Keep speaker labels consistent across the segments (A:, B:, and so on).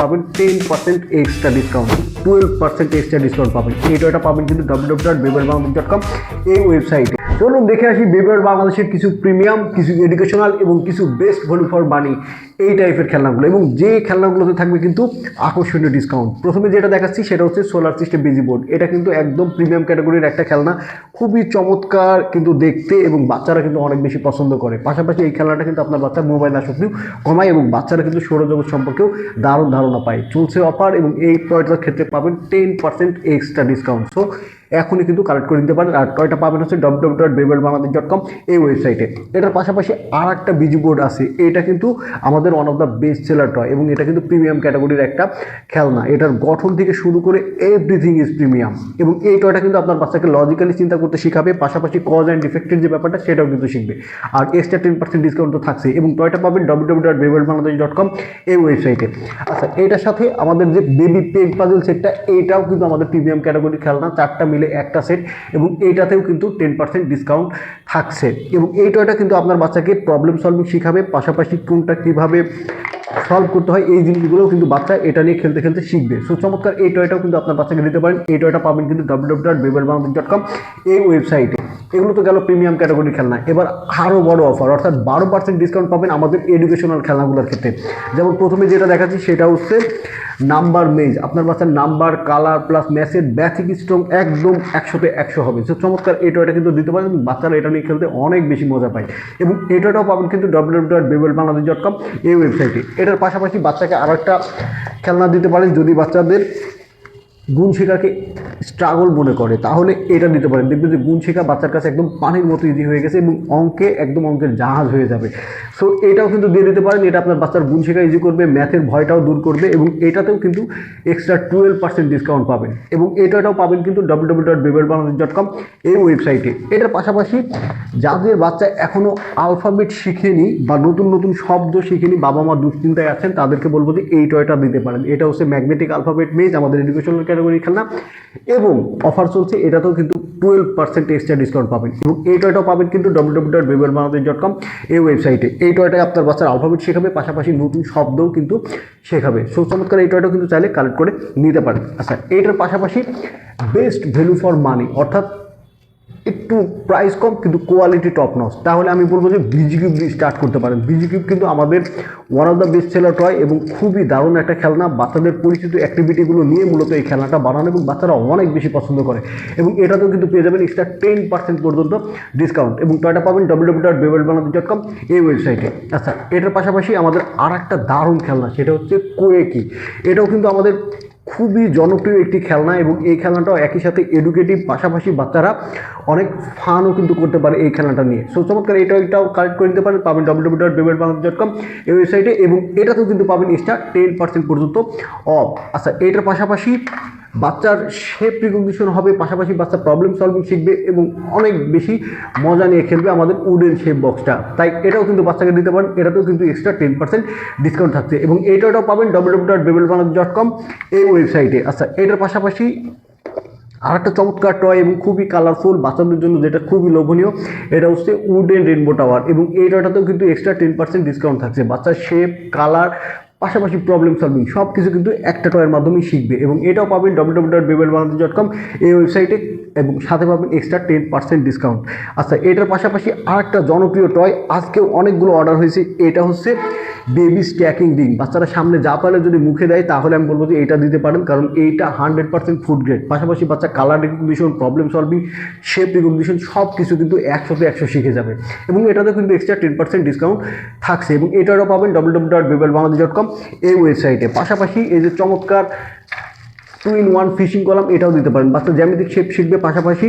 A: পাবেন 10% extra discount, 12% extra discount পাবেন। এই টয়টা পাবেন কিন্তু www.beberbaংলাদেশ.com এই ওয়েবসাইটে। চলুন দেখে আসি বেবার বাংলাদেশের কিছু প্রিমিয়াম, কিছু এডুকেশনাল এবং কিছু বেস্ট ভ্যালু ফর মানি এই টাইপের খেলনাগুলো, এবং যে খেলনাগুলোতে থাকবে কিন্তু আকর্ষণীয় ডিসকাউন্ট। প্রথমে যেটা দেখাচ্ছি সেটা হচ্ছে সোলার সিস্টেম বিজি বোর্ড। এটা কিন্তু একদম প্রিমিয়াম ক্যাটাগরির একটা খেলনা, খুবই চমৎকার কিন্তু দেখতে, এবং বাচ্চারা কিন্তু অনেক বেশি পছন্দ করে। পাশাপাশি এই খেলনাটা কিন্তু আপনার বাচ্চার মোবাইল আসক্তিও কমায় এবং বাচ্চারা কিন্তু সৌরজগৎ সম্পর্কেও দারুণ ধারণা পায়। চলছে অফার এবং এই টয়টার ক্ষেত্রে পাবেন 10% এক্সট্রা ডিসকাউন্ট। সো এখনই কিন্তু কালেক্ট করে নিতে পারেন। আর টয়টা পাবেন হচ্ছে www.beberbaংলাদেশ.com এই ওয়েবসাইটে। এটার পাশাপাশি আর একটা বিজি বোর্ড আছে, এটা কিন্তু আমাদের one of the best seller toy, এবং এটা কিন্তু প্রিমিয়াম ক্যাটাগরির একটা খেলনা। এটার গঠন থেকে শুরু করে এভরিথিং ইজ প্রিমিয়াম, এবং এই টয়টা কিন্তু আপনার বাচ্চাকে লজিক্যালি চিন্তা করতে শেখাবে, পাশাপাশি কজ অ্যান্ড ইফেক্টের যে ব্যাপারটা সেটাও কিন্তু শিখবে। আর এক্সট্রা 10% ডিসকাউন্ট তো থাকছে, এবং টয়টা পাবেন www.beberbaংলাদেশ.com এই ওয়েবসাইটে। আচ্ছা, এটার সাথে আমাদের যে বেবি পেগ পাজল সেটটা, এইটাও কিন্তু আমাদের প্রিমিয়াম ক্যাটাগরির খেলনা, 4টা মিলে একটা সেট, এবং এইটাতেও কিন্তু 10% ডিসকাউন্ট থাকছে। এবং এই টয়টা কিন্তু আপনার বাচ্চাকে প্রবলেম সলভিং শেখাবে, পাশাপাশি কোনটা কীভাবে সলভ করতে হয় এই জিনিসগুলোও কিন্তু বাচ্চা এটা নিয়ে খেলতে খেলতে শিখবে। সো চমৎকার এই টয়টাও কিন্তু আপনার বাচ্চাকে দিতে পারেন। এই টয়টা পাবেন কিন্তু www.beberbaংলাদেশ.com এই ওয়েবসাইটে। এগুলো তো গেল প্রিমিয়াম ক্যাটাগরির খেলনা। এবার আরও বড় অফার, অর্থাৎ 12% ডিসকাউন্ট পাবেন আমাদের এডুকেশনাল খেলনাগুলোর ক্ষেত্রে। যেমন প্রথমে যেটা দেখাচ্ছি সেটা হচ্ছে নাম্বার মেজ। আপনার বাচ্চার নাম্বার, কালার প্লাস ম্যাসেজ, ব্যাথিক স্ট্রং একদম 100তে 100 হবে। সো চমৎকার এই টয়টা কিন্তু দিতে পারেন, বাচ্চারা এটা নিয়ে খেলতে অনেক বেশি মজা পায়। এবং এই টয়টাও পাবেন কিন্তু www.beberbaংলাদেশ.com এই ওয়েবসাইটে। এটার পাশাপাশি বাচ্চাকে আরও একটা খেলনা দিতে পারেন, যদি বাচ্চাদের গুণ শেখাকে স্ট্রাগল মনে করে তাহলে এটা দিতে পারেন। দেখবেন যে গুণ শেখা বাচ্চার কাছে একদম পানির মতো ইজি হয়ে গেছে, এবং অঙ্কে একদম অঙ্কের জাহাজ হয়ে যাবে। সো এটাও কিন্তু দিয়ে দিতে পারেন। এটা আপনার বাচ্চার গুণ শেখা ইজি করবে, ম্যাথের ভয়টাও দূর করবে, এবং এটাতেও কিন্তু এক্সট্রা 12% ডিসকাউন্ট পাবেন। এবং এটাও পাবেন কিন্তু www.beberbaংলাদেশ.com এই ওয়েবসাইটে। এটার পাশাপাশি যাদের বাচ্চা এখনও আলফাবেট শিখেনি বা নতুন নতুন শব্দ শিখেনি, বাবা মা দুশ্চিন্তায় আছেন, তাদেরকে বলবো যে এই টয়টা দিতে পারেন। এটা হচ্ছে ম্যাগনেটিক আলফাবেট মেজ, আমাদের এডুকেশনাল ক্যাটাগরি খেলনা, এবং অফার চলছে। এটাতেও কিন্তু 12% এক্সট্রা ডিসকাউন্ট পাবেন। এবং এই টয়টাও পাবেন কিন্তু www.beberbaংলাদেশ.com এই ওয়েবসাইটে। এই টয়টায় আপনার বাচ্চার আলফাবেট শেখাবে, পাশাপাশি নতুন শব্দও কিন্তু শেখাবে। সো চমৎকার এই টয়টাও কিন্তু চাইলে কালেক্ট করে নিতে পারেন। আচ্ছা, এইটার পাশাপাশি বেস্ট ভ্যালু ফর মানি, অর্থাৎ একটু প্রাইস কম কিন্তু কোয়ালিটি টপ নচ, তাহলে আমি বলবো যে বিজি কিউব দিয়ে স্টার্ট করতে পারেন। বিজি কিউব কিন্তু আমাদের one of the best seller toy, এবং খুবই দারুণ একটা খেলনা। বাচ্চাদের পরিচিত অ্যাক্টিভিটিগুলো নিয়ে মূলত এই খেলনাটা বানানো, এবং বাচ্চারা অনেক বেশি পছন্দ করে। এবং এটাতেও কিন্তু পেয়ে যাবেন এক্সট্রা 10% পর্যন্ত ডিসকাউন্ট, এবং টয়টা পাবেন www.beberbaংলাদেশ.com এই ওয়েবসাইটে। আচ্ছা, এটার পাশাপাশি আমাদের আর একটা দারুণ খেলনা, সেটা হচ্ছে কোয়েকি। এটাও কিন্তু আমাদের খুবই জনপ্রিয় একটি খেলনা, এবং এই খেলনাটাও একই সাথে এডুকেটিভ, পাশাপাশি বাচ্চারা অনেক ফানও কিন্তু করতে পারে এই খেলনাটা নিয়ে। সো চমৎকার এটাও কালেক্ট করে নিতে পারেন, পাবেন www.beberbaংলাদেশ.com এই ওয়েবসাইটে। এবং এটাতেও কিন্তু পাবেন এক্সট্রা 10% পর্যন্ত অফ। আচ্ছা, এটার পাশাপাশি বাচ্চার শেপ রিকগনিশন হবে, পাশাপাশি বাচ্চা প্রবলেম সলভিং শিখবে, এবং অনেক বেশি মজা নিয়ে খেলবে আমাদের উডেন শেপ বক্সটা। তাই এটাও কিন্তু বাচ্চাকে দিতে পারেন। এটাতেও কিন্তু এক্সট্রা 10% ডিসকাউন্ট থাকছে, এবং এটাও পাবেন www.beberbaংলাদেশ.com এই ওয়েবসাইটে। আচ্ছা, এটার পাশাপাশি আর একটা চমৎকার টয় এবং খুবই কালারফুল বাচ্চাদের জন্য, যেটা খুবই লোভনীয়, এটা হচ্ছে উডেন রেনবো টাওয়ার, এবং এই টয়টাতেও কিন্তু এক্সট্রা 10% ডিসকাউন্ট থাকছে। বাচ্চার শেপ, কালার, পাশাপাশি প্রবলেম সলভিং সব কিছু কিন্তু একটা টয়ের মাধ্যমেই শিখবে। এবং এটাও পাবেন www.beberbaংলাদেশ.com এই ওয়েবসাইটে, এবং সাথে পাবেন এক্সট্রা 10% ডিসকাউন্ট। আচ্ছা, এটার পাশাপাশি আর একটা জনপ্রিয় টয়, আজকেও অনেকগুলো অর্ডার হয়েছে, এটা হচ্ছে বেবি স্ট্যাকিং রিং। বাচ্চারা সামনে যা পালে যদি মুখে দেয় তাহলে আমি বলবো যে এটা দিতে পারেন, কারণ এইটা 100% ফুড গ্রেড। পাশাপাশি বাচ্চা colour recognition, problem solving, shape recognition সব কিছু কিন্তু 100তে 100 শিখে যাবে। এবং এটাতে কিন্তু এক্সট্রা 10% ডিসকাউন্ট থাকছে, এবং এটারও পাবেন www.beberbaংলাদেশ.com এই ওয়েবসাইটে। পাশাপাশি এই যে চমৎকার 2-in-1 ফিশিং কলাম, এটাও দিতে পারেন। বাচ্চা জ্যামিতিক শেপ শিখবে, পাশাপাশি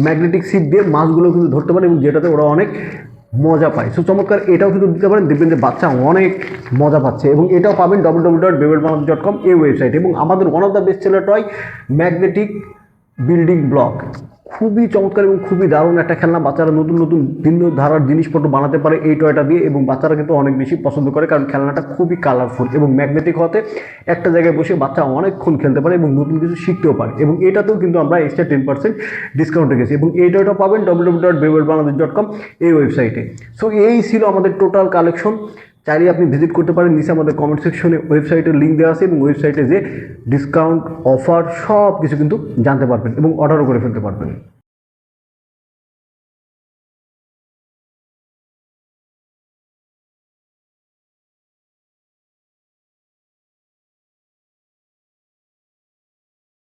A: ম্যাগনেটিক সিপ দিয়ে মাছগুলো কিন্তু ধরতে পারে, এবং যেটাতে ওরা অনেক মজা পায়। সো চমৎকার এটাও কিন্তু দিতে পারেন, দেখবেন যে বাচ্চা অনেক মজা পাচ্ছে। এবং এটাও পাবেন www.beberbaংলাদেশ.com এই ওয়েবসাইট। এবং আমাদের one of the best seller toy magnetic building block, খুবই চমৎকার এবং খুবই দারুণ একটা খেলনা। বাচ্চারা নতুন নতুন ভিন্ন ধারার জিনিসপত্র বানাতে পারে এই টয়টা দিয়ে, এবং বাচ্চারা কিন্তু অনেক বেশি পছন্দ করে, কারণ খেলনাটা খুবই কালারফুল এবং ম্যাগনেটিক হতে একটা জায়গায় বসে বাচ্চা অনেকক্ষণ খেলতে পারে এবং নতুন কিছু শিখতেও পারে। এবং এটাতেও কিন্তু আমরা এক্সট্রা 10% ডিসকাউন্ট রেখেছি, এবং এই টয়টা পাবেন www.beberbaংলাদেশ.com এই ওয়েবসাইটে। সো এই ছিল আমাদের টোটাল কালেকশন চাইলে আপনি ভিজিট করতে পারেন, নিচে আমাদের কমেন্ট সেকশনে ওয়েবসাইটের লিঙ্ক দেওয়া আছে এবং ওয়েবসাইটে যে ডিসকাউন্ট অফার সব কিছু কিন্তু জানতে পারবেন এবং অর্ডারও করে ফেলতে পারবেন।